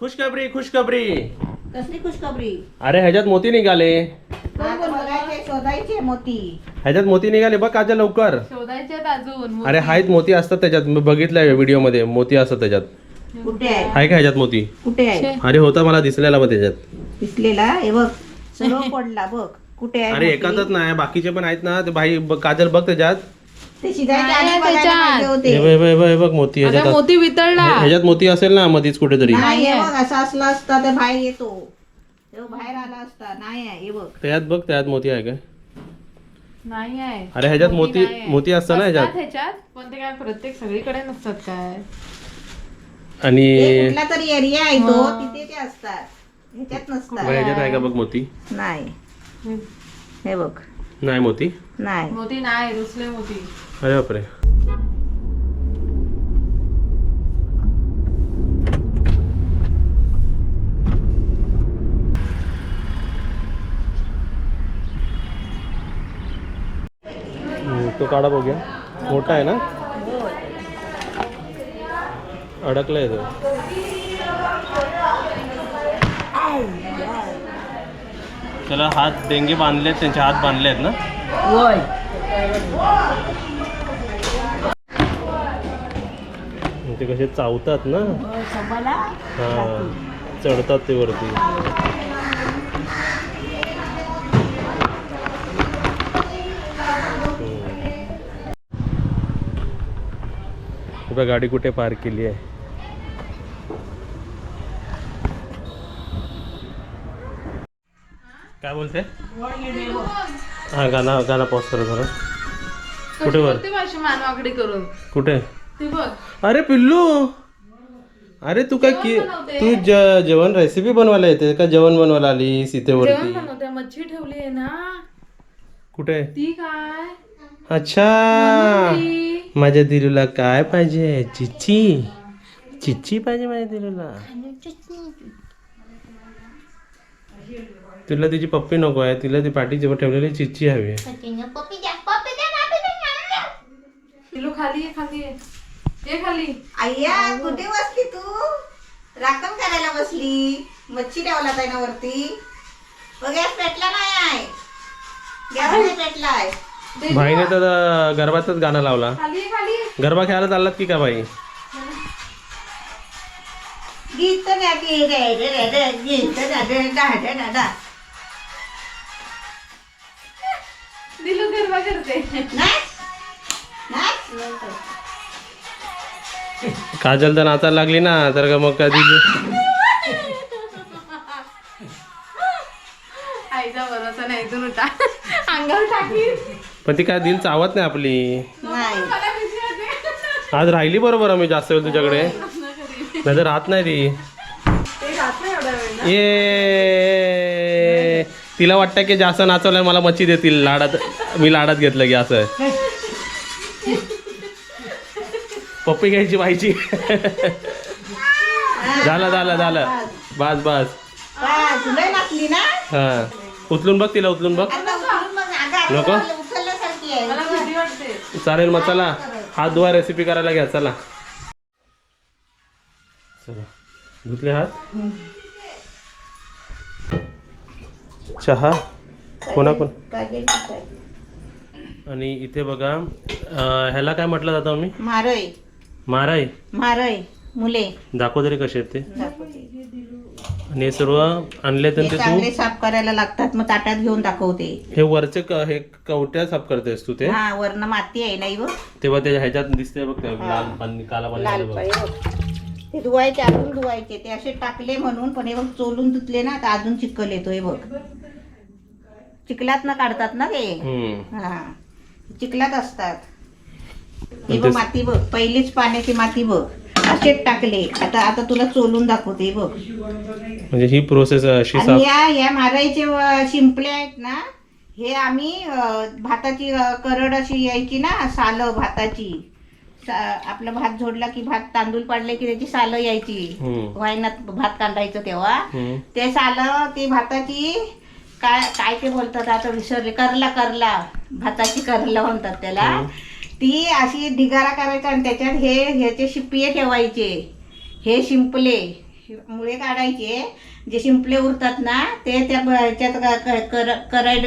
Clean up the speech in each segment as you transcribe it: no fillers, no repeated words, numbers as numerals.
खुशखबरी खुशखबरी. कसली खुशखबरी? अरे ह्याच्यात मोती निघाले. शोधायचे मोती. ह्याच्यात मोती निघाले बघ काजल लवकर. शोधायचे अजून. अरे आहेत मोती असतात त्याच्यात. मी बघितलंय व्हिडिओ मध्ये मोती असतात त्याच्यात. कुठे आहे? आहे का ह्याच्यात मोती? कुठे आहे? अरे होता मला दिसलेला बघ त्याच्यात. दिसलेला हे बघ सर्व पडला बघ. कुठे आहे अरे मोती? एकातच नाही बाकीचे पण आहेत ना ते भाई काजल बघ त्याच्यात. ते शिजायच्या नाही आधी बघायला त्याच्यात. पाहिजे होते. हे बघ मोती अगं ह्याच्यात. मोती वितळला. ह्याच्यात मोती असेल ना मधीच कुठेतरी. नाही हे बघ असं असला असता तर बाहेर येतो. तो बाहेर आला असता. नाही आहे हे बघ. त्यात बघ त्यात मोती आहे काय? नाही आहे. अरे ह्याच्यात मोती नाहीये. मोती असतं ना असतात ह्याच्यात. ह्याच्यात पण ते काय प्रत्येक सगळीकडे नसतात काय. आणि ते कुठला तरी एरिया आहे तो हा. तिथे ते असतात. ह्याच्यात बघ, नसतात. ह्याच्यात आहे का बघ मोती? नाही हे बघ नाही मोती. नाही. मोती नाही दुसरे मोती. अरे बापरे. तो काढा बघूया. मोठा आहे ना? अडकलाय तो. त्याला हात डेंगे बांधलेत त्यांचे हात बांधले आहेत ना. होय. ते कसे चावतात ना. हा चढतात ते वरती. गाडी कुठे पार्क केली आहे? काय बोलते? हा गाणं गाणं पॉज कर जरा. कुठे वर? कशी माझी मानवाकडी करून कुठे? ती बघ. अरे पिल्लू अरे तू काय की तू जेवण रेसिपी बनवायला येते का? जेवण बनवायला आलीस इथे जेवण वरती? बनवते. मच्छी ठेवली आहे ना कुठे? ती काय अच्छा ती. माझ्या दिलूला काय पाहिजे? चिच्ची चिच्ची पाहिजे माझ्या दिलूला. तुला तिची पप्पी नको आहे. तिला ती पाठीजवळ ठेवलेली चिच्ची हवी आहे. किलो खाली आहे खाली आहे. ये खाली. अय्या कुठे बसली तू? राखण करायला बसली. मच्छी ठेवला आहे ना वरती. गॅस पेटला नाही आहे. गॅस नाही पेटलाय. भाईने तर गरबातच गाणं लावला. खाली आहे खाली आहे. गरबा खेळायला चाललात की का भाई? गीत गाती रे रे रे रे गीत गाते गाते दादा. दिलू गरबा करते. नाही काजल तर नाचायला लागली ना तर का मग कधी आईचा भरोसा नाही इथून उठा. अंगावर टाकी. पण ती काय दिल चावत नाही आपली. नाही. मला भीती वाटते. आज राहिली बरोबर आम्ही जास्त वेळ तुझ्याकडे. नाही तर राहत नाही ती. ते राहत नाही एवढा वेळ ना. ये तिला वाटतं की जास्त नाचवलंय मला मच्छी देतील लाडात. मी लाडात घेतलं की असं पप्पी घ्यायची पाहिजे. झालं झालं झालं बस बस. तुला नाचली ना. हा उचलून बघ तिला उचलून बघ. आता उचलून बघ. अगं, नको? आता उचलल्यासारखी आहे. मला भीती वाटते. चालेल मग चला हात धुवा रेसिपी करायला घ्या चला. चला धुतले हात. चहा कोणा कोण. काजल कुठे आहे? आणि इथे बघा ह्याला काय म्हटलं जातं आम्ही? मारय माराई. मारय मुले दाखव तरी कसे आहेत ते. दाखवते. आणि हे सर्व आणले तर हे ते चांगले तू साफ करायला लागतात. मग ताटात घेऊन दाखवते. हे वरचे हे कवट्या साफ करतेस तू ते. हा वरनं माती आहे नाही बघ. तेव्हा ते ह्याच्यात दिसते बघ ते लाल पाणी काला लाल पाणी बघ. पाय बघ. ते धुवायचे अजून धुवायचे. ते असे टाकले म्हणून पण हे बघ चोलून धुतले ना तर अजून चिखल येतोय बघ. चिखलात न काढतात ना ते. हा चिखलात असतात. हे बघ माती बघ. पहिलीच पाण्याची माती बघ. असेच टाकले. आता आता तुला चोलून दाखवते बघ. म्हणजे ही प्रोसेस अशी आणि साफ. या मारायचे शिंपले आहेत ना. हे आम्ही भाताची करड अशी यायची ना सालं भाताची. आपला भात झोडला की भात तांदूळ पाडले की त्याची सालं यायची. वायनात भात कांडायचं तेव्हा ते सालं ती भाताची काय काय ते बोलतात आता विसरले. करला भाताची करला म्हणतात त्याला. ती अशी ढिगारा करायचा आणि त्याच्यात ह्याचे शिप्पिये ठेवायचे. हे शिंपले मुळे काढायचे, जे शिंपले उरतात ना ते त्या ह्याच्यात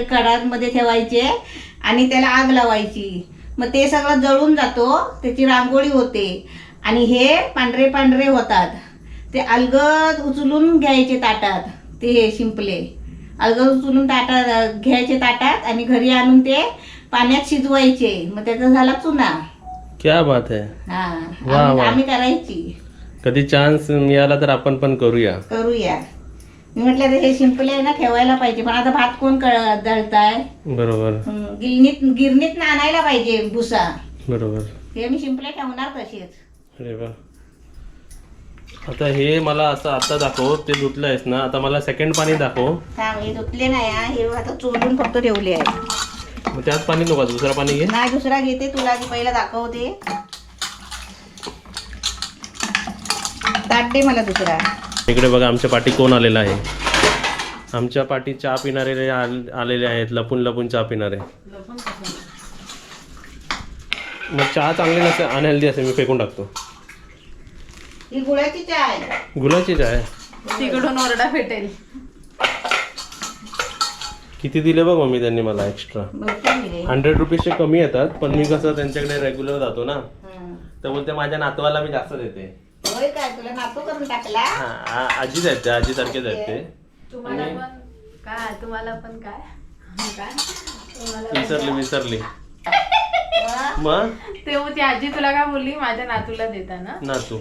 कडामध्ये ठेवायचे आणि त्याला आग लावायची. मग ते सगळं जळून जातो, त्याची रांगोळी होते आणि हे पांढरे पांढरे होतात. ते अलगद उचलून घ्यायचे ताटात, ते शिंपले अलगद उचलून ताटात घ्यायचे ताटात आणि घरी आणून ते पाण्यात शिजवायचे. मग त्याचा झाला चुना. क्या बात आहे. हा वा, वा. आम्ही करायची. कधी चान्स मिळाला तर आपण पण करूया. मी म्हटलं हे शिंपले आहे ना ठेवायला पाहिजे, पण आता भात कोण दळताय. बरोबर. गिरणीत आणायला पाहिजे भुसा. बरोबर. हे मी शिंपले ठेवणार तसेच. अरे वा. आता हे मला असं आता दाखव, ते धुतलं आहेस ना, आता मला सेकंड पाणी दाखव. हे धुतले नाही हा, हे आता चोरून फक्त ठेवले आहे. मग त्यात पाणी नको, दुसरा पाणी घे. नाही दुसरा घेते, तुला आधी पहिला दाखवते. ताट दे मला दुसरा. इकडे बघा आमच्या पाठी कोण आलेला आहे. आमच्या पाठी चहा पिणारे आलेले आहेत, लपून लपून चहा पिणारे. मग चहा चांगली नसते, अनहेल्दी असेल, मी फेकून टाकतो. ही गुळाची चहा आहे. गुलाची चहा आहे. तिकडून ओरडा भेटेल. किती दिले बघ मम्मी त्यांनी मला एक्स्ट्रा. 100 रुपीजचे कमी येतात, पण मी कसं त्यांच्याकडे रेग्युलर जातो ना, तर बोलते माझ्या नातवाला मी जास्त देते. होय काय, तुला नातू करून टाकला. हा, आजीच आहेत ते, आजी सारखेच आहेत ते. तुम्हाला पण काय विसरली. मग ते ती आजी तुला काय बोलली, माझ्या नातूला देताना. नातू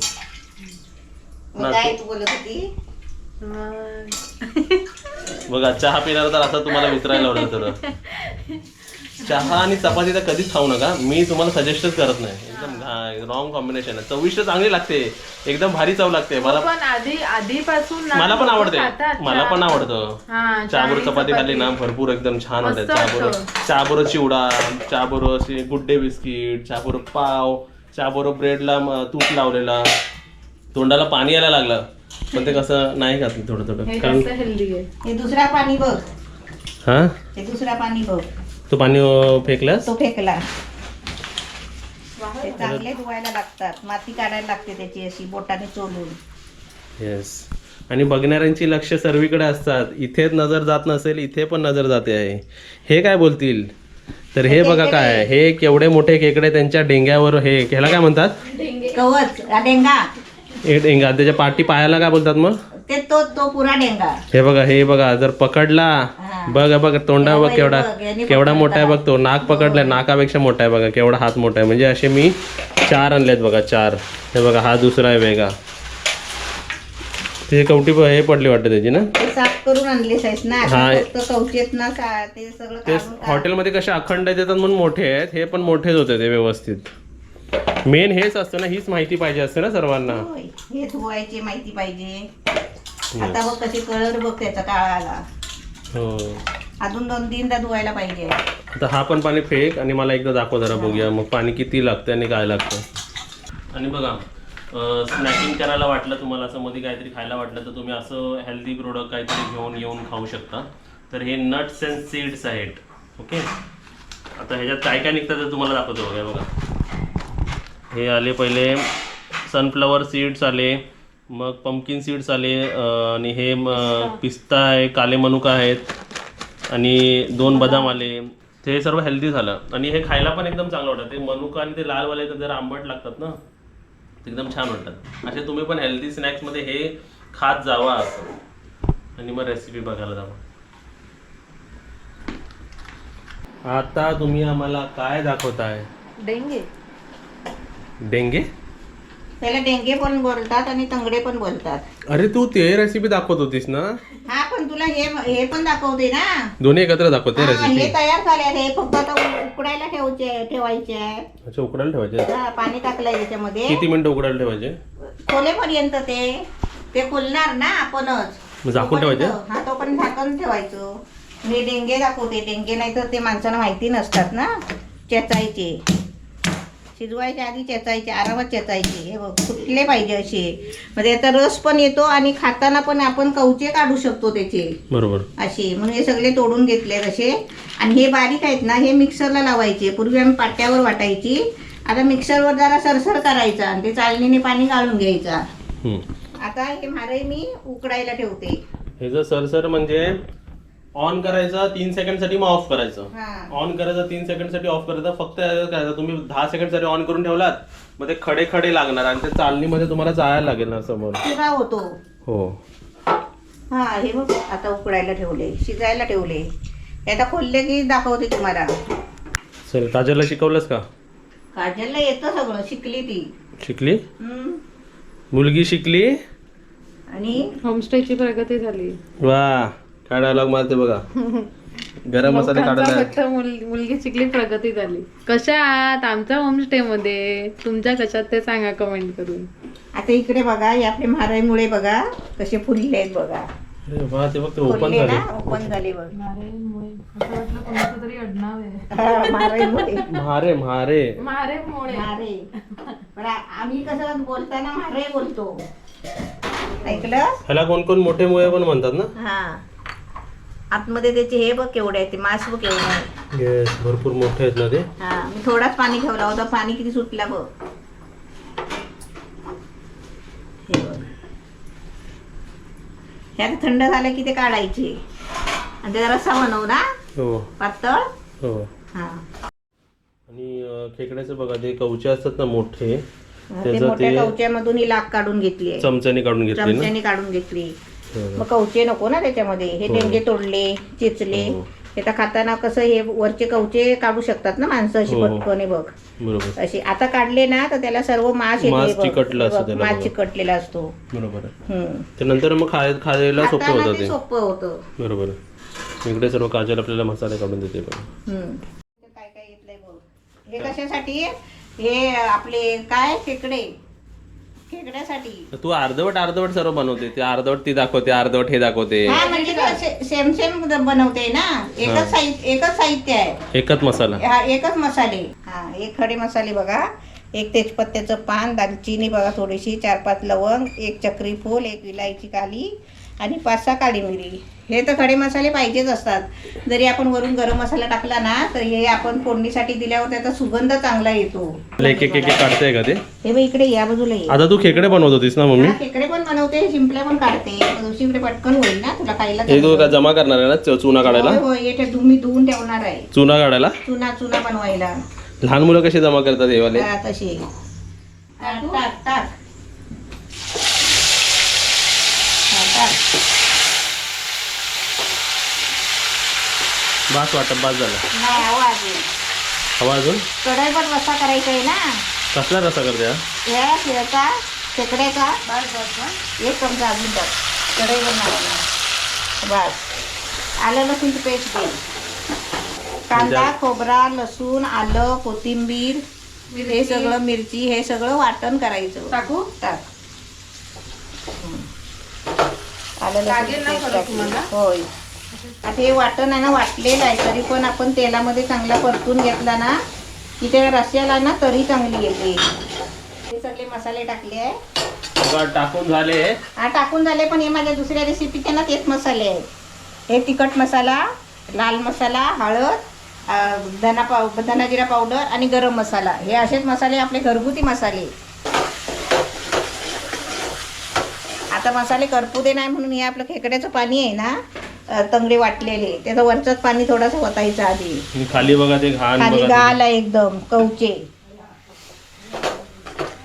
काय तू बोलत होती. बघा चहा पिणार तर असं तुम्हाला विसरायला लावलं तर. चहा आणि चपाती तर कधीच खाऊ नका, मी तुम्हाला सजेस्टच करत नाही. एकदम रॉंग कॉम्बिनेशन आहे. चविष्ट चांगली लागते, एकदम भारी चव लागते. मला पण आधीपासून मला पण आवडते, मला पण आवडतं. चहाबरोबर चपाती खाल्ली ना भरपूर एकदम छान वाटत. चहाबरोबर चिवडा, चहाबरोबर असे गुड्डे बिस्किट, चहाबरोबर पाव, चहाबरोबर ब्रेडला तूप लावलेला, तोंडाला पाणी यायला लागलं. पण ते कसं नाही खात थोडं थोडं, कारण हेल्दी आहे. हे दुसरा पाणी बघ. हा हे दुसरा पाणी बघ. तो पाणी फेकलास. तो फेकला. ते चांगले धुवायला लागतात, माती काढायला लागते त्याची अशी बोटाने चोलून. येस. आणि बघणाऱ्यांची लक्ष सर्वीकडे असतात. इथेच नजर जात नसेल, इथे पण नजर जाते आहे. हे काय बोलतील तर हे बघा काय, हे केवढे मोठे खेकडे त्यांच्या डेंग्यावर, हे ह्याला काय म्हणतात, कवच, डेंगा. एक डेंगा. त्याच्या पाठी पायाला काय बोलतात मग, ते तो पुरा डेंगा. हे बघा जर पकडला, बघ तोंडा बघ केवढा मोठा आहे बघ. तो नाक पकडलाय, नाकापेक्षा मोठा आहे बघा, केवढा हात मोठा आहे. म्हणजे असे मी 4 आणलेत बघा, 4. हे बघा, हा दुसरा आहे वेगळा. ते कवटी हे पडली वाटतं त्याची ना. ते साफ करून आणले साईज ना. हा. फक्त कवचेत ना ते सगळं ते काढून हॉटेलमध्ये कसे अखंड देतात म्हणून मोठे आहेत, हे पण मोठेच होते ते व्यवस्थित. मेन हेच असतं ना, हीच माहिती पाहिजे असते ना सर्वांना. होय. हे धुवायचे माहिती पाहिजे. आता बघ कशी कलर बघ त्याचा काळाला. हो. अजून 2-3दा धुवायला पाहिजे. आता हा पण पाणी फेक आणि मला एकदा दाखव जरा, बघूया मग पाणी किती लागतं आणि काय लागतं. आणि बघा स्नॅकिंग करायला वाटलं तुम्हाला, असं मध्ये काहीतरी खायला वाटलं तर तुम्ही असं हेल्दी प्रोडक्ट काहीतरी घेऊन येऊन खाऊ शकता. तर हे नट्स अँड सीड्स आहेत. ओके. आता ह्याच्यात काय काय निघतं ते तुम्हाला दाखवतो. बघा बघा, हे आले पहिले सनफ्लॉवर सीड्स आले, मग पंपकिन सीड्स आले, आणि हे पिस्ता आहे, काले मनुका आहेत, आणि 2 बदाम आले. ते सर्व हेल्दी झालं. आणि हे खायला पण एकदम चांगलं वाटतं. ते मनुका आणि ते लालवाले तर जरा आंबट लागतात ना, एकदम छान वाटतात. असे तुम्ही पण हेल्दी स्नॅक्समध्ये हे खात जावा असं. आणि मग रेसिपी बघायला जावा. आता तुम्ही आम्हाला काय दाखवताय. डेंगे. त्याला डेंगे पण बोलतात आणि तंगडे पण बोलतात. अरे तू ते रेसिपी दाखवत होतीस ना. हा, पण तुला हे पण दाखवते ना. दोन्ही एकत्र दाखवते हा, रेसिपी. हे तयार झाले. हे फक्त आता उकडायला ठेवायचे आहे. अच्छा, उकडायला ठेवायचे. हा, पाणी टाकलंय त्याच्यामध्ये. किती मिनिटं उकडायला ठेवायचे. खोलेपर्यंत ते खोलणार ना आपणच. मग झाकून ठेवायचं. हा, तो पण झाकून ठेवायचं. मी डेंगे दाखवते. डेंगे नाही तर ते माणसाला माहिती नसतात ना. चेचायचे, शिजवायच्या आधी चेचायचे, आरामात चेचायचे. हे बघ, फुटले पाहिजे असे. म्हणजे याचा रस पण येतो आणि खाताना पण आपण कवचे काढू शकतो त्याचे. बरोबर. असे म्हणून हे सगळे तोडून घेतले तसे. आणि हे बारीक आहेत ना, हे मिक्सरला लावायचे. पूर्वी आम्ही पाट्यावर वाटायची, आता मिक्सरवर जरा सरसर करायचा आणि ते चालणीने पाणी गाळून घ्यायचा. आता हे मारे मी उकडायला ठेवते. हे जर सरसर म्हणजे ऑन करायचं 3 सेकंड साठी मग ऑफ करायचं. हा. ऑन करायचं 3 सेकंड साठी ऑफ करायचं. फक्त काय तुम्ही 10 सेकंड साठी ऑन करून ठेवलात मग ते खडे खडे लागणार आणि ते चालणीमध्ये तुम्हाला जायला लागेल ना समोर. शिरा होतो. हो. हा हे बघ आता उकडायला ठेवले, शिजायला ठेवले. हे आता खोलले की दाखवते तुम्हाला. चल काजलला शिकवलंस का? काजलला येतं सगळं, शिकली ती. शिकली? हम्म. मुलगी शिकली. आणि होमस्टेची प्रगती झाली. वा काय डायलॉग मारते बघा. गरम मसाले काढायला फक्त मुलगी शिकली, प्रगती झाली. कशा आहात आमच्या होमस्टे मध्ये? तुमच्या कशात ते सांगा कमेंट करून. आता इकडे बघा, हे आपले म्हाराईमुळे बघा कसे फुलले आहेत बघा. अरे वा ते फक्त ओपन फुलले झाले. ना, ओपन झाले बघ. असं वाटलं कोणाचं तरी अडनाव आहे. हा, म्हाराईमुळे. म्हारे म्हारे म्हारे. पण आम्ही कसं बोलताना म्हारे बोलतो. ऐकलं? ह्याला कोण कोण मोठे मुळे पण म्हणतात ना. हा. आतमध्ये त्याचे हे बघ केवढे आहे, ते मांस बघ केवढे आहे. येस भरपूर मोठे आहेत ना ते. हा मी थोडाच पाणी ठेवला होता, पाणी किती सुटला बघ. हे बघ. हे आता थंड झालं की ते काढायचे आणि त्याचा रस्सा बनवू ना हो पातळ. हो. हा आणि खेकड्याचं बघा ते कवचे असतात ना मोठे, ते त्याचं मोठ्या ते कवच्यामधून ही लाग काढून घेतली आहे, चमच्याने काढून घेतले ना. चमच्याने काढून घेतली. हो. मग कवचे नको ना त्याच्यामध्ये, हे हो. डेंगे तोडले, चिचले. हो. हे तर खाताना कसं हे वरचे कवचे काढू शकतात ना माणसं अशी हो. पटकन. हे बघ बरोबर अशी आता काढले ना तर त्याला सर्व मांस येते मांस बघ. चिकटलं हे असतं बघ, त्याला मांस बघ. चिकटलेला असतो. बरोबर आहे. हम्म. ते नंतर मग खायला सोपं खाताना होतं ते ते. सोपं होतं. बरोबर आहे. इकडे सर्व काजल आपल्याला मसाले काढून देते बघा. काय काय घेतलंय बघ. हे कशासाठी? हे आपले काय खेकड्यासाठी. तू अर्धवट सर्व बनवते. ते अर्धवट ती दाखवते, अर्धवट हे दाखवते. हा म्हणजे सेम बनवते ना. एकच साहित्य आहे, एकच मसाला. हा एकच मसाले. हा एक खडे मसाले बघा, एक तेजपत्त्याचं पान, दालचिनी बघा थोडीशी, 4-5 लवंग, एक चक्री फूल, एक विलायची काली आणि 5-6 काळी मिरी. हे तर खडे मसाले पाहिजेच असतात. जरी आपण वरून गरम मसाला टाकला ना तर हे आपण फोडणीसाठी दिल्यावर त्याचा सुगंध चांगला येतो. एक एक एक काढते का ते? हे बघ इकडे या बाजूला ये. आता तू खेकडे बनवत होतीस ना मम्मी? हा, खेकडे पण बनवते, शिंपल्या पण काढते. दुसरीकडे पटकन होईल ना तुला खायला. हे तू का जमा करणार आहे ना चुना काढायला? होय होय, हे तुम्ही धुवून ठेवणार आहे. चुना काढायला? चुना बनवायला. लहान मुलं कशी जमा करतात हे वाले? हा, तशी टाक टाक टाक. हा, टाक. बास वाटत बास झालं. नाही आवाज येईल. हवा अजून? कढई पण रस्सा करायचा आहे ना. कसला रसा करते हा? ह्याचा खेकड्याचा एक चमचा अजून टाक. कढई पण लावायला. बस. आलं लसूणची पेस्ट दे. कांदा, खोबरा, लसूण, आलं, कोथिंबीर, हे सगळं, मिरची, हे सगळं वाटण करायचं. टाकू? टाक. आलं लागेल ना लसूण परत पेस्ट तुम्हाला? टाकली. होय. आता हे वाटण आहे ना, वाटलेलं आहे, तरी पण आपण तेलामध्ये चांगला परतून घेतला ना की त्या रस्स्याला ना तरी चांगली येते. हे सगळे मसाले टाकले आहे. टाकून झाले. हा टाकून झाले, पण हे माझ्या दुसऱ्या रेसिपीचे ना तेच मसाले आहेत. हे तिखट मसाला, लाल मसाला, हळद, धना जिरा पावडर आणि गरम मसाला. हे असेच मसाले आपले घरगुती मसाले. आता मसाले करपू दे नाही म्हणून हे आपलं खेकड्याचं पाणी आहे ना, तंगडे वाटलेले, त्याचं वरचंच पाणी थोडंसं ओतायचं आधी. खाली बघा ते घाण खाली बघा. गाल आहे एकदम कवचे.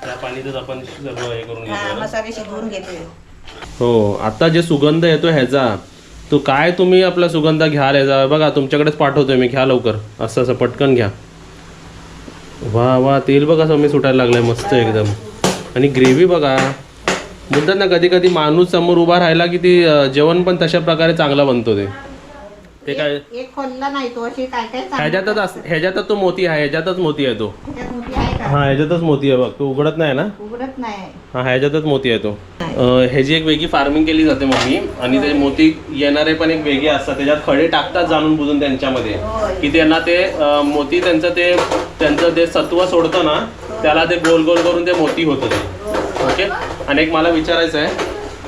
त्या पाणीतच आपण सर्व हे करून हा घेतो ना. मसाले शिजवून घेते. हो. आता जे सुगंध येतो ह्याचा, तो काय तुम्ही आपला सुगंध घ्याल ह्याचा बघा. तुमच्याकडेच पाठवतोय मी, घ्या लवकर. असं असं पटकन घ्या. वा वा तेल बघा मी सुटायला लागलंय मस्त एकदम. आणि ग्रेव्ही बघा. बोलतात ना कधी कधी माणूस समोर उभा राहिला की ती जेवण पण तशा प्रकारे चांगला बनतो. ते काय एक खोलला नाही तो, असे काय काय चांगलं ह्याच्यातच तो मोती आहे. ह्याच्यातच मोती आहे तो. त्याच्यात मोठी आहे का? हा ह्याच्यातच मोती आहे बघ. तो उघडत नाही ना. उघडत नाही. हा ह्याच्यातच मोती आहे तो. ह्याची एक वेगळी फार्मिंग केली जाते मम्मी. आणि ते मोती येणारे पण एक वेगळे असतात. त्याच्यात खडे टाकतात जाणून बुजून त्यांच्यामध्ये, की त्यांना ते मोती त्यांचं ते सत्व सोडतं ना, त्याला ते गोल गोल करून ते मोती होतं ते. ओके. आणि एक मला विचारायचं आहे,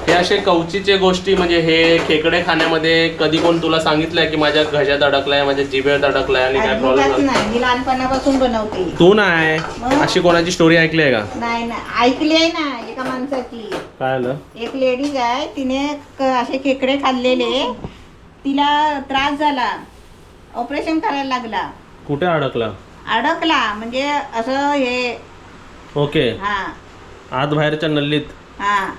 हे हे असे कवचीचे गोष्टी म्हणजे हे खेकडे खाण्यामध्ये कधी कोण तुला सांगितलंय की माझ्या घशात अडकलाय, माझ्या जिभेत अडकलाय आणि काय अजिबात प्रॉब्लेम? नाही, मी लहानपणापासून बनवते. तू नाही मग? अशी कोणाची स्टोरी ऐकली आहे का? नाही ना, ऐकली आहे ना एका माणसाची. काय आलं? एक लेडीज आहे, तिने असे खेकडे खाल्लेले, तिला त्रास झाला, ऑपरेशन करायला लागला. कुठे अडकला? अडकला म्हणजे असं हे, ओके, हा आत बाहेरच्या नल्लीत. हा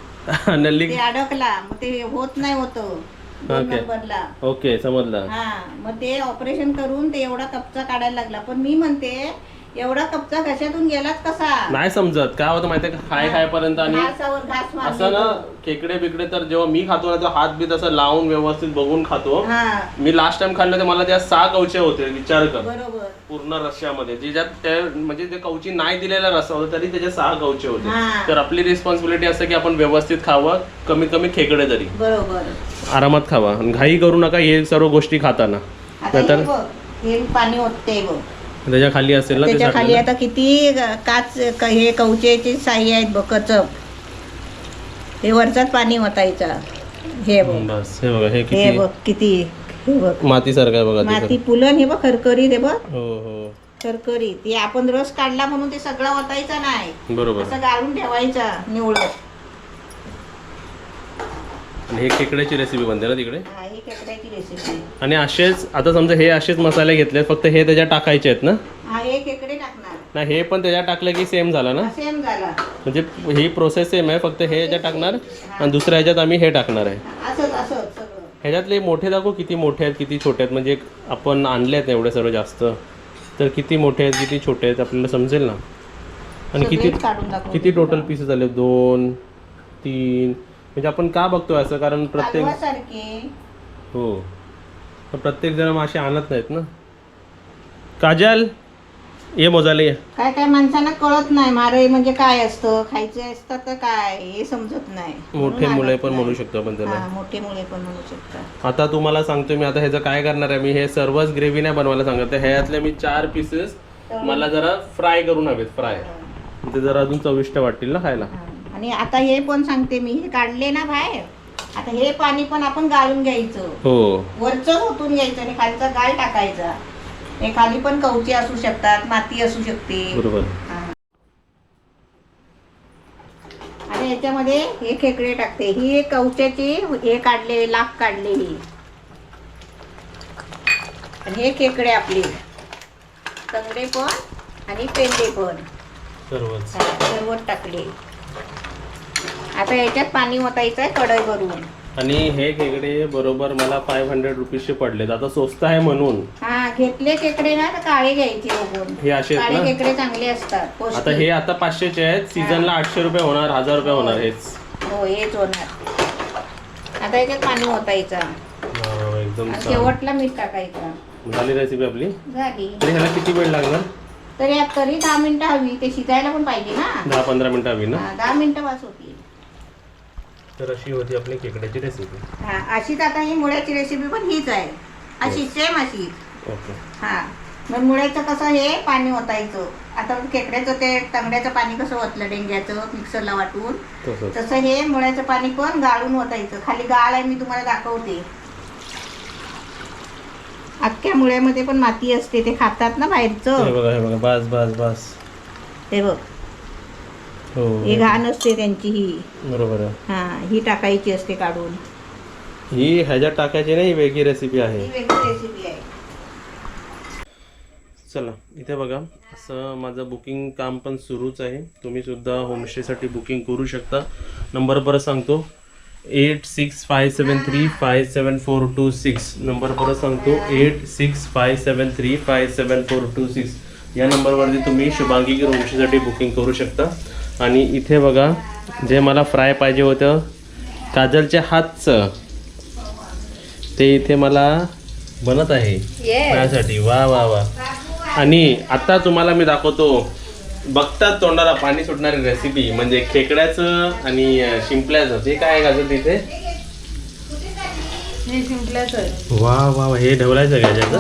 नल्ली. ते अडकला, मग ते होत नाही होतं 2 ओके. नंबरला. ओके, समजलं. हा मग ते ऑपरेशन करून ते एवढा कपचा काढायला लागला. पण मी म्हणते एवढा कपचा घशातून गेलाच कसा? नाही समजत काय होतं माहितीये का, खाय खायपर्यंत आणि घासावर घास असं ना मारले. खेकडे बिकडे तर जेव्हा मी खातो ना, तेव्हा हात बीत असं लावून व्यवस्थित बघून खातो. हा मी लास्ट टाइम खाल्लं तर मला त्या 6 कवचे होते, विचार कर. बरोबर. पूर्ण रश्श्यामध्ये ज्याच्यात ते म्हणजे ते कवची नाही दिलेला रस्सा होता तरी त्याच्या 6 कवचे होते. हा. तर आपली रिस्पॉन्सिबिलिटी असते की आपण व्यवस्थित खावं, कमीत कमी खेकडे तरी बरोबर. आरामात खावा. आणि घाई करू नका हे सर्व गोष्टी खाताना. आता हे नाहीतर बघ, हे पाणी ओतते बघ. त्याच्या खाली असेल ना ते त्याच्या खाली साठलेलं. आता किती हे कवचेचे साई आहेत बघ, कचप. हे वरचाच पाणी ओतायचा. हे बघ, बस हे बघा, हे हे किती बघ किती, हे बघ मातीसारखं आहे बघा ते माती सगळं. पुलन, हे बघ खरखरीत, हे बघ हो हो खरखरीत. ते आपण रस काढला म्हणून ते सगळं ओतायचा नाही, बरोबर. असं गाळून ठेवायचा निवडत. आणि हे खेकड्याची रेसिपी बनते ना तिकडे. हा, ही खेकड्याची रेसिपी. आणि असेच आता समजा हे असेच मसाले घेतले, फक्त हे त्याच्यात टाकायचे आहेत ना? हा, हे खेकडे टाकणार. नाही हे पण त्याच्यात टाकलं की सेम झालं ना? सेम झाला. म्हणजे ही प्रोसेस सेम आहे, फक्त हे ह्याच्यात टाकणार आणि दुसऱ्या ह्याच्यात आम्ही हे टाकणार आहे. असंच असंच सगळं. ह्याच्यातले मोठे दाखव किती मोठे आहेत किती छोटे आहेत. म्हणजे आपण आणले आहेत एवढे सर्व जास्त, तर किती मोठे आहेत किती छोटे आहेत आपल्याला समजेल ना. आणि किती सगळेच काढून दाखव. किती टोटल पीसेस झाले? 2 3. म्हणजे आपण का बघतोय असं, कारण प्रत्येक कालवासारखे. हो पण प्रत्येक जण मासे आणत नाहीत ना. काजल ये मोजायला ये. काय काय माणसांना कळत नाही मारे म्हणजे काय असतं, खायचं असतं तर काय हे समजत नाही. मोठे म्हणून मुले आणत पण नाही. म्हणू शकतो आपण त्याला. हा, मोठे मुले पण म्हणू शकतात. आता तुम्हाला सांगतो मी, आता ह्याचं काय करणार आहे मी, हे सर्वच ग्रेव्ही नाही बनवायला सांगत आहे. ह्यातले मी 4 पीसेस मला जरा फ्राय करून हवेत. फ्राय ते जरा अजून चविष्ट वाटतील ना खायला. हा. आणि आता हे पण सांगते मी, हे काढले ना बाहेर, आता हे पाणी पण आपण गाळून घ्यायचं. हो वरचं ओतून घ्यायचं आणि खालचा गाळ टाकायचा. हे खाली पण कवचे असू शकतात, माती असू शकते. बरोबर. हा. आणि याच्यामध्ये हे खेकडे टाकते. ही एक कवच्याची हे काढले, लाख काढले ही. आणि हे खेकडे आपले तंगडे पण आणि पेंडे पण सर्वच. सर्वच टाकले. आता याच्यात पाणी ओतायचं आहे कढई भरून. आणि हे खेकडे बरोबर मला 500 रुपीजचे पडलेत. आता स्वस्त आहे म्हणून. हा, घेतले खेकडे ना तर काळे घ्यायचे बघून. हे असे आहेत काळे ना? खेकडे चांगले असतात, पौष्टिक. आता हे आता 500चे आहेत, सीझनला 800 रुपये होणार, 1000 रुपये होणार हेच. हो, हेच होणार. आता याच्यात पाणी ओतायचं वा, एकदम आणि छान. शेवटला मीठ टाकायचं. झाली रेसिपी आपली. झाली. तरी ह्याला किती वेळ लागणार? तरी 10 मिनिटं हवी, ते शिजायला पण पाहिजे ना. 10-15 मिनिटं हवी ना. 10 मिनिटं वास होती. तर अशी होती आपली खेकड्याची रेसिपी. हा, अशीच आता ही मुळ्याची रेसिपी पण हीच आहे. अशी सेम अशी. ओके. हा, मग मुळ्याचं कसं हे पाणी ओतायचं. आता खेकड्याचं ते तांबड्याचं पाणी कसं ओतलं डेंग्याचं मिक्सरला वाटून, तसंच. तसं हे मुळ्याचं पाणी पण गाळून ओतायचं. खाली गाळ आहे, मी तुम्हाला दाखवते. अख्ख्या मुळ्यामध्ये पण माती असते, ते खातात ना हे बाहेरचं. बघा हे बघा, बस बस बस. हे बघ, हो ही घाण असते त्यांची ही. बरोबर आहे. हा, ही टाकायची असते काढून. ही ह्याच्यात टाकायची नाही, वेगळी रेसिपी आहे. ही वेगळी रेसिपी आहे. चला इथे बघा, असं माझं बुकिंग काम पण सुरूच आहे. तुम्ही सुद्धा होमस्टेसाठी बुकिंग करू शकता. नंबर परत सांगतो, 8657357426. नंबर परत सांगतो, 8657357426. या नंबरवरती तुम्ही शुभांगी होमस्टेसाठी बुकिंग करू शकता. आणि इथे बघा, जे मला फ्राय पाहिजे होतं काजलच्या हातचं, ते इथे मला बनत आहे माझ्यासाठी. वा वा वा. आणि आता तुम्हाला मी दाखवतो बघतात तोंडाला पाणी सुटणारी रेसिपी, म्हणजे खेकड्याचं आणि शिंपल्याचं. ते काय घालतं तिथे? हे शिंपल्याचं आहे. वा वा वा, हे ढवलायचं का ह्याच्यात?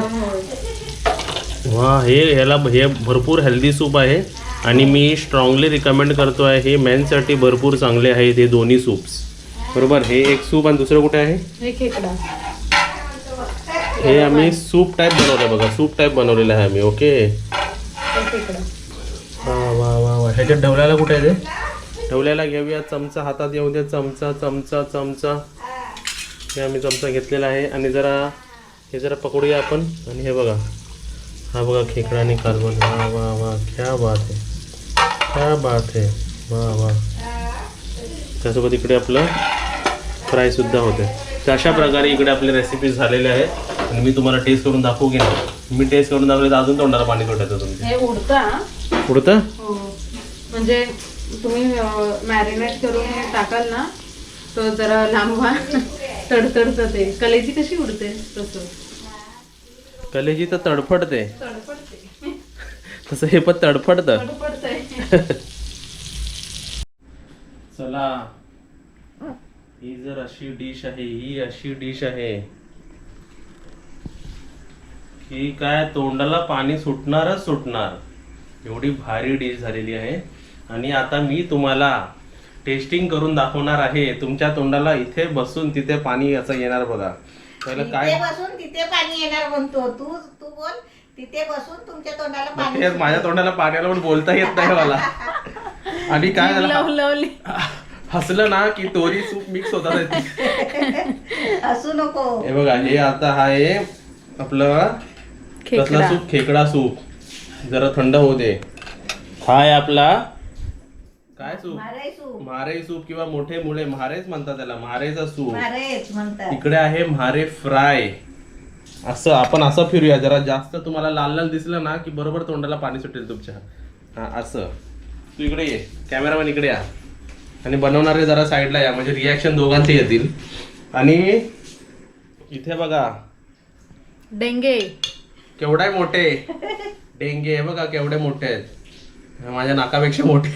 वा, ह्याला हे भरपूर हेल्दी सूप आहे आणि मी स्ट्रॉंगली रिकमेंड करतो आहे. हे मेनसाठी भरपूर चांगले आहेत हे दोन्ही सूप्स. बरोबर. हे एक सूप आणि दुसरं कुठे आहे? हे खेकडा. हे आम्ही सूप टाईप बनवलं बघा, सूप टाईप बनवलेलं आहे आम्ही. ओके. हे खेकडा. वा वा वा वा. ह्याच्यात ढवल्याला कुठे आहे ते? ढवल्याला घेऊया. चमचा हातात येऊ दे. चमचा चमचा चमचा. हे आम्ही चमचा घेतलेला आहे आणि हे जरा पकडूया आपण. आणि हे बघा, हा बघा खेकडा आणि कालवण. वा वा वा, क्या बात आहे, क्या बात आहे. वा वा. त्यासोबत इकडे आपलं फ्रायसुद्धा होते. तर अशा प्रकारे इकडे आपले रेसिपीज झालेले आहेत आणि मी तुम्हाला टेस्ट करून दाखवू की नाही. मी टेस्ट करून दाखवले तर अजून तोंडाला पाणी सुटायचं तुमचं. हे उडता. उडतं? हो. म्हणजे तुम्ही मॅरिनेट करून हे टाकाल ना, तो जरा लांबवा तडतडतं ते. कलेजी कशी उडते तसं. कलेजी तर तडफडते, तडफडते. तसं हे पण तडफडतं. तडफडतंय. चला, ही जर अशी डिश आहे, ही अशी डिश आहे की काय तोंडाला पाणी सुटणारच सुटणार. एवढी भारी डिश झालेली आहे. आणि आता मी तुम्हाला टेस्टिंग करून दाखवणार आहे. तुमच्या तोंडाला इथे बसून तिथे पाणी असं येणार बघा. पहिलं काय तिथे बसून तिथे पाणी येणार म्हणतो तू. तू बोल तिथे बसून तुमच्या तोंडाला पाणी तेच माझ्या तोंडाला पाण्याला पण बोलता येत नाही मला. आणि काय झालं, लवलवली. हसलं ना की तोरी सूप मिक्स होतात. असू नको. हे बघा, हे आता आहे आपलं कसला खेकडा. सूप? खेकडा सूप. जरा थंड होऊ दे. हा आहे आपला काय सूप? मारे सूप. म्हारे सूप किंवा मोठे मुळे म्हारेच म्हणतात त्याला. म्हारेचा सूप. मारेच म्हणतात. इकडे आहे म्हारे फ्राय. असं आपण असं फिरूया. जरा जास्त तुम्हाला लाल लाल दिसलं ना की बरोबर तोंडाला पाणी सुटेल तुमच्या. हा असं. तू इकडे ये, कॅमेरामॅन इकडे या आणि बनवणारे जरा साईडला या, म्हणजे रिॲक्शन दोघांचे येतील. आणि इथे बघा डेंगे. केवढे मोठे डेंगे. हे बघा केवढे मोठे आहेत. माझ्या नाकापेक्षा मोठे.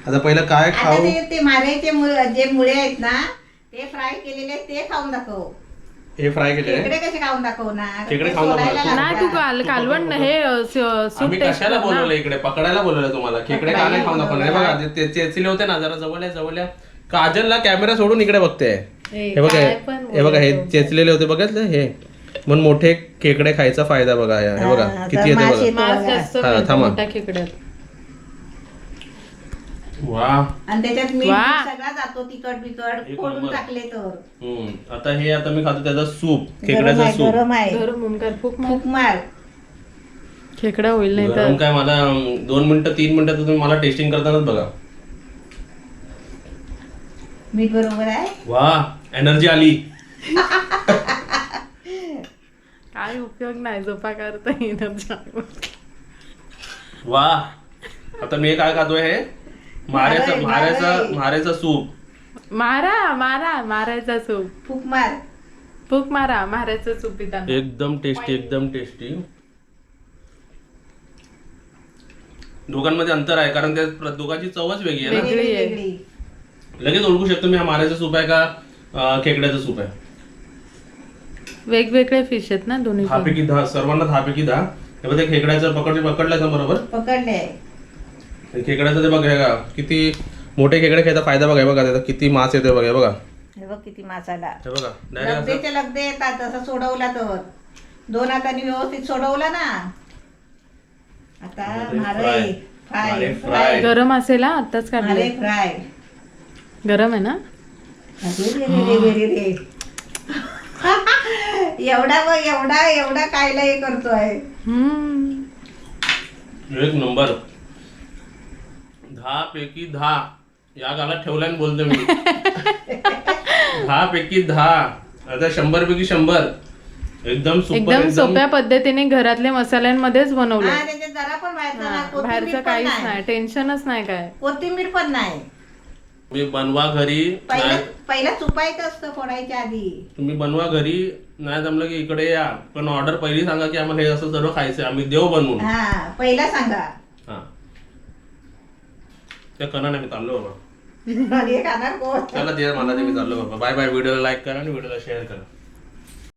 आता पहिलं काय आता खाऊ? ते मारेचे जे मुळे आहेत ना ते फ्राय केलेले ते खाऊन दाखव. हे फ्राय केले खेकडे कसे खाऊन दाखवणार? खेकडे ते खाऊन दाखव. सोलायला नाही तू लागतात. कालवण हे सूप आम्ही टेस्ट कशाला कर ना. बोलवलं इकडे? पकडायला बोलवलं तुम्हाला. खेकडे का नाही खाऊन दाखवणार? हे बघा ते चेचले होते ना, जरा जवळ या. काजलला कॅमेरा सोडून इकडे बघते. हे बघा, काय पण हे बघा, हे बोलतो. चेचलेले होते बघितलं हे. म्हणून मोठे खेकडे खायचा फायदा बघा. हे बघा हा, किती तर येते मासे बघा. मांस जास्त हा, मिळतं थांबा. मोठ्या खेकड्यात. वा. आणि त्याच्यात मीठ वा. सगळा जातो तिखट बिकट एक फोडून नंबर. टाकले तर. आता हे आता मी खातो त्याचा सूप. गरम खेकड्याचा आहे, सूप. गरम आहे. गरम होऊन कर फूक मार. फूक मार. खेकडा होईल नाही गरम तर. काय, मला 2 मिनिटं 3 मिनिटं तर तुम्ही मला टेस्टिंग करतानाच बघा. मीठ बरोबर आहे. वा, एनर्जी आली. काय उपयोग नाही झोपा करता येणार. वा. आता मी काय खातोय? हे म्हारेचा सूप. मारायचा सूप. फूक मार. फूक मारा मारायचं सूप पिताना. एकदम टेस्टी, एकदम टेस्टी. दोघांमध्ये अंतर आहे कारण त्या दोघांची चवच वेगळी आहे ना. वेगळी आहे. वेगळी. लगेच ओळखू शकतो मी हा म्हारेचा सूप आहे का खेकड्याचा सूप आहे. वेगवेगळे फिश आहेत ना दोन्ही पण. 10 पैकी 10. सर्वांना 10 पैकी 10. हे बघ, खेकड्याचं पकडलं का बरोबर? पकडले. आणि खेकड्याचं ते बघा, हे बघा किती मोठे खेकडे खायचा फायदा बघा. हे बघा त्याचा किती मास येतोय बघा. हे बघा, हे बघ किती मासाला. हे बघा डायरेक्ट असं. लगदेचे लगदे येतात असं सोडवला तर 2 हातांनी व्यवस्थित सोडवला ना. आता मारे मारे फ्राय. फ्राय मारे फ्राय फ्राय. गरम असेल हा आत्ताच मारे काढले. फ्राय. गरम आहे ना. अरे रे रे. एवढा बघ, एवढा कायला हे करतोय. एक नंबर. 10 पैकी 10 या गालात ठेवल्याने बोलतो मी. 10 पैकी 10. आता 100 पैकी 100. एकदम सुपर. एकदम सोप्या पद्धतीने घरातल्या मसाल्यांमध्येच बनवलं. हा, त्याच्यात जरा पण बाहेरचं नाही. बाहेरचं कोथिंबीर पण काहीच नाही. नाही. टेन्शनच नाही काय. कोथिंबीर पण नाही. तुम्ही बनवा घरी. पहिला चुपायचं असतं फोडायच्या आधी. तुम्ही बनवा घरी. नाही जमलं की इकडे या. पण ऑर्डर पहिली सांगा की आम्हाला हे असं सर्व खायचंय, आम्ही देऊ बनवून. हा, पहिला सांगा. हा, त्या करा नाही, मी चाललो बाबा. आणि हे खाणार कोण? चला ते मला ते मी चाललो बाबा. Bye bye. व्हिडिओला लाईक करा आणि व्हिडिओला शेअर करा.